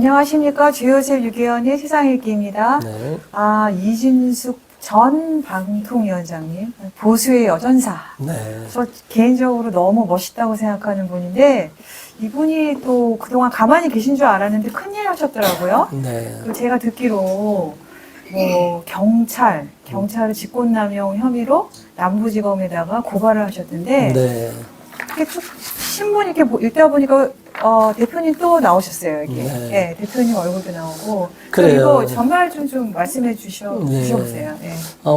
안녕하십니까. 주요셉 유기현의 세상읽기입니다. 네. 이진숙 전 방통위원장님, 보수의 여전사. 네. 저 개인적으로 너무 멋있다고 생각하는 분인데, 이분이 또 그동안 가만히 계신 줄 알았는데 큰일 하셨더라고요. 네. 제가 듣기로, 경찰을 직권남용 혐의로 남부지검에다가 고발을 하셨던데, 네. 이렇게 쭉 신문 이렇게 읽다 보니까 대표님 또 나오셨어요. 이게. 네. 네, 대표님 얼굴도 나오고. 그래요. 이거 전말 좀 말씀해 네. 주셔보세요. 네.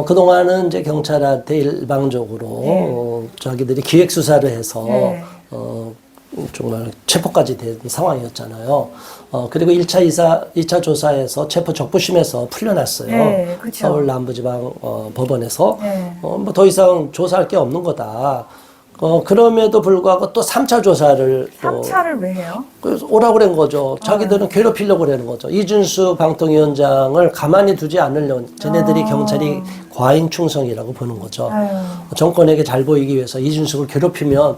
그동안은 이제 경찰한테 일방적으로 네. 자기들이 기획 수사를 해서 네. 정말 체포까지 된 상황이었잖아요. 그리고 2차 조사에서 체포 적부심에서 풀려났어요. 네, 그쵸. 서울 남부지방 법원에서 네. 뭐 더 이상 조사할 게 없는 거다. 그럼에도 불구하고 또 3차 조사를 3차를 왜 해요? 그래서 오라고 그런 거죠. 자기들은 괴롭히려고 그러는 거죠. 이준수 방통위원장을 가만히 두지 않으려고 쟤네들이 경찰이 과잉 충성이라고 보는 거죠. 아유. 정권에게 잘 보이기 위해서 이준석을 괴롭히면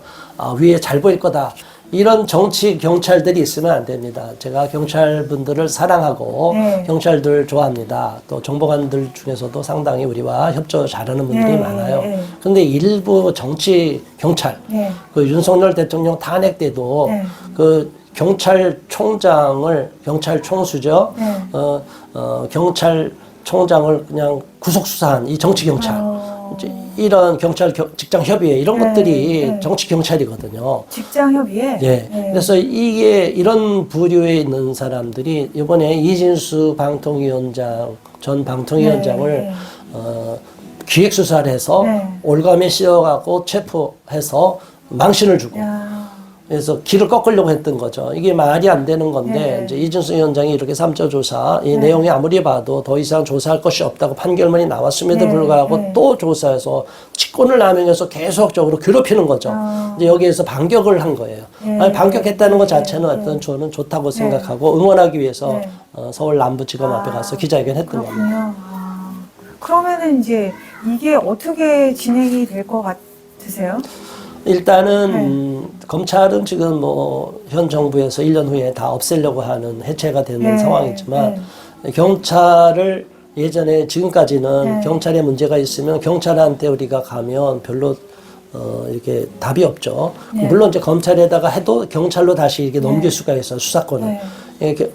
위에 잘 보일 거다. 이런 정치 경찰들이 있으면 안 됩니다. 제가 경찰분들을 사랑하고 네. 경찰들 좋아합니다. 또 정보관들 중에서도 상당히 우리와 협조 잘하는 분들이 네. 많아요. 네. 근데 일부 정치 경찰, 네. 그 윤석열 대통령 탄핵 때도 네. 그 경찰총장을 경찰총수죠. 네. 경찰총장을 그냥 구속 수사한 이 정치 경찰. 이런 경찰 직장 협의회 이런 네, 것들이 네. 정치 경찰이거든요. 직장 협의회? 예. 네. 그래서 이게 이런 부류에 있는 사람들이 이번에 이진수 방통위원장 전 방통위원장을 네, 네. 기획 수사를 해서 네. 올감에 씌워갖고 체포해서 망신을 주고. 야. 그래서 길을 꺾으려고 했던 거죠. 이게 말이 안 되는 건데, 네. 이제 이준수 위원장이 이렇게 3차 조사, 이 네. 내용이 아무리 봐도 더 이상 조사할 것이 없다고 판결문이 나왔음에도 네. 불구하고 네. 또 조사해서 직권을 남용해서 계속적으로 괴롭히는 거죠. 이제 여기에서 반격을 한 거예요. 네. 아니, 반격했다는 것 자체는 네. 어떤 저는 좋다고 생각하고 응원하기 위해서 네. 서울 남부지검 앞에 가서 기자회견 했던 겁니다. 그렇군요. 그러면은 이제 이게 어떻게 진행이 될 것 같으세요? 일단은 검찰은 지금 뭐 현 정부에서 1년 후에 다 없애려고 하는 해체가 되는 네, 상황이지만 경찰을 예전에 지금까지는 네. 경찰에 문제가 있으면 경찰한테 우리가 가면 별로 이렇게 답이 없죠. 네. 물론 이제 검찰에다가 해도 경찰로 다시 이렇게 넘길 네. 수가 있어요. 수사권을. 네. 이렇게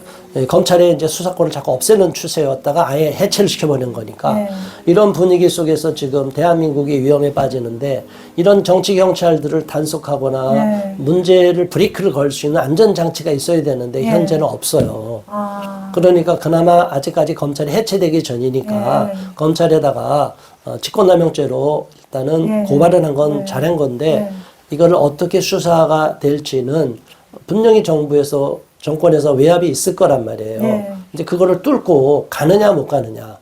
검찰의 이제 수사권을 자꾸 없애는 추세였다가 아예 해체를 시켜버리는 거니까 네. 이런 분위기 속에서 지금 대한민국이 위험에 빠지는데 이런 정치 경찰들을 단속하거나 네. 문제를 브레이크를 걸 수 있는 안전장치가 있어야 되는데 네. 현재는 없어요. 아. 그러니까 그나마 아직까지 검찰이 해체되기 전이니까 네. 검찰에다가 직권남용죄로 일단은 네. 고발을 한 건 네. 잘한 건데 네. 이걸 어떻게 수사가 될지는 분명히 정권에서 외압이 있을 거란 말이에요. 네. 이제 그거를 뚫고 가느냐 못 가느냐.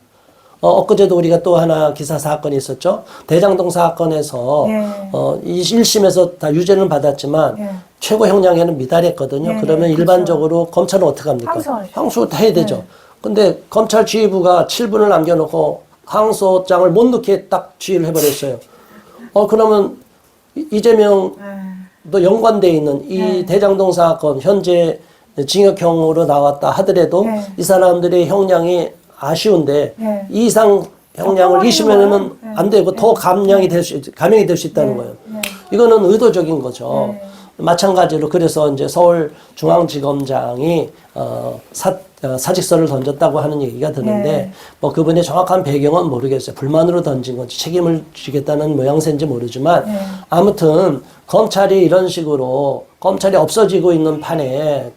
엊그제도 우리가 또 하나 기사 사건이 있었죠. 대장동 사건에서 네. 1심에서 다 유죄는 받았지만 네. 최고 형량에는 미달했거든요. 네, 그러면 네, 일반적으로 검찰은 어떻게 합니까? 항소하죠. 항소 해야 되죠. 네. 근데 검찰 지휘부가 7분을 남겨놓고 항소장을 못 넣게 딱 지휘를 해버렸어요. 그러면 이재명도 연관돼 있는 이 네. 대장동 사건 현재 징역형으로 나왔다 하더라도 네. 이 사람들의 형량이 아쉬운데 네. 이 이상 형량을 더 2심에는 거예요? 안 되고 더 감형이 될 수 있다는 거예요. 이거는 의도적인 거죠. 마찬가지로 그래서 이제 서울중앙지검장이 사직서를 던졌다고 하는 얘기가 드는데 네. 뭐 그분의 정확한 배경은 모르겠어요. 불만으로 던진 건지 책임을 지겠다는 모양새인지 모르지만 네. 아무튼 검찰이 이런 식으로 검찰이 없어지고 있는 판에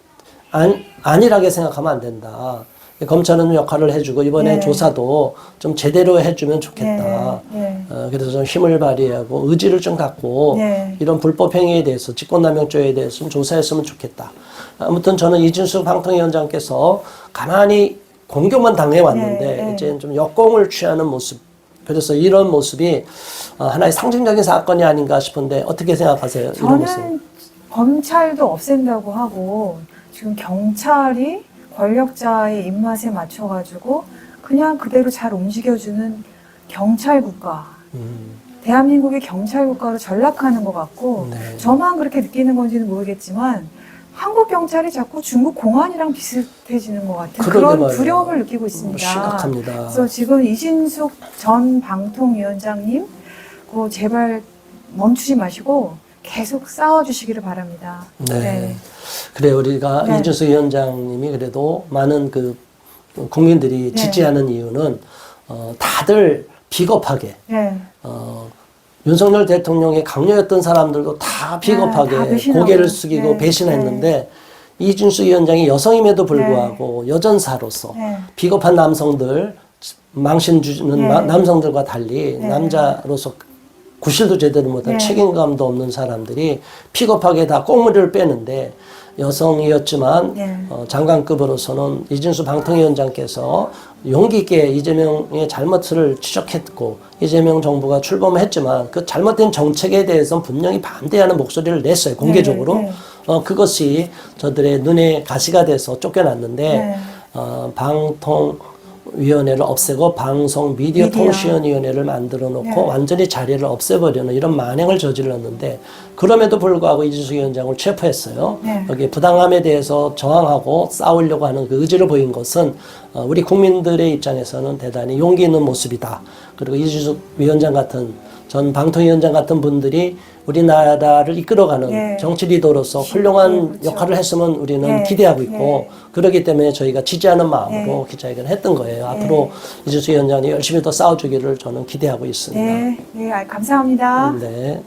안일하게 생각하면 안 된다. 검찰은 역할을 해주고 이번에 네. 조사도 좀 제대로 해주면 좋겠다. 네. 그래서 좀 힘을 발휘하고 의지를 좀 갖고 네. 이런 불법 행위에 대해서 직권남용죄에 대해서 좀 조사했으면 좋겠다. 아무튼 저는 이준수 방통위원장께서 가만히 공격만 당해왔는데 네. 이제 좀 역공을 취하는 모습. 그래서 이런 모습이 하나의 상징적인 사건이 아닌가 싶은데 어떻게 생각하세요? 이런 모습. 저는 검찰도 없앤다고 하고 지금 경찰이 권력자의 입맛에 맞춰가지고 그냥 그대로 잘 움직여주는 경찰 국가. 대한민국의 경찰 국가로 전락하는 것 같고 네. 저만 그렇게 느끼는 건지는 모르겠지만 한국 경찰이 자꾸 중국 공안이랑 비슷해지는 것 같은 그러게 그런 말이에요. 두려움을 느끼고 있습니다. 심각합니다. 그래서 지금 이진숙 전 방통위원장님, 제발 멈추지 마시고 계속 싸워주시기를 바랍니다. 네. 그래 우리가 네. 이준석 위원장님이 그래도 많은 그 국민들이 네. 지지하는 이유는 다들 비겁하게 네. 윤석열 대통령의 강요였던 사람들도 다 비겁하게 다 배신하고. 고개를 숙이고 네. 배신했는데 이준석 위원장이 여성임에도 불구하고 여전사로서 네. 비겁한 남성들 망신 주는 네. 남성들과 달리 네. 남자로서 구실도 제대로 못한 네. 책임감도 없는 사람들이 비겁하게 다 꽁무리를 빼는데 여성이었지만 네. 장관급으로서는 이준수 방통위원장께서 용기 있게 이재명의 잘못을 지적했고 이재명 정부가 출범을 했지만 그 잘못된 정책에 대해서 분명히 반대하는 목소리를 냈어요. 공개적으로. 네. 그것이 저들의 눈에 가시가 돼서 쫓겨났는데 네. 방통위원회를 없애고 방송 미디어 통신위원회를 만들어 놓고 네. 완전히 자리를 없애버리는 이런 만행을 저질렀는데 그럼에도 불구하고 이준석 위원장을 체포했어요. 네. 여기 부당함에 대해서 저항하고 싸우려고 하는 그 의지를 보인 것은 우리 국민들의 입장에서는 대단히 용기 있는 모습이다. 그리고 이준석 위원장 같은 전 방통위원장 같은 분들이 우리나라를 이끌어가는 네. 정치 리더로서 훌륭한 그렇죠. 역할을 했으면 우리는 네. 기대하고 있고 네. 그렇기 때문에 저희가 지지하는 마음으로 기자회견을 했던 거예요. 앞으로 이준석 위원장이 열심히 더 싸워주기를 저는 기대하고 있습니다. 네. 네. 감사합니다. 네.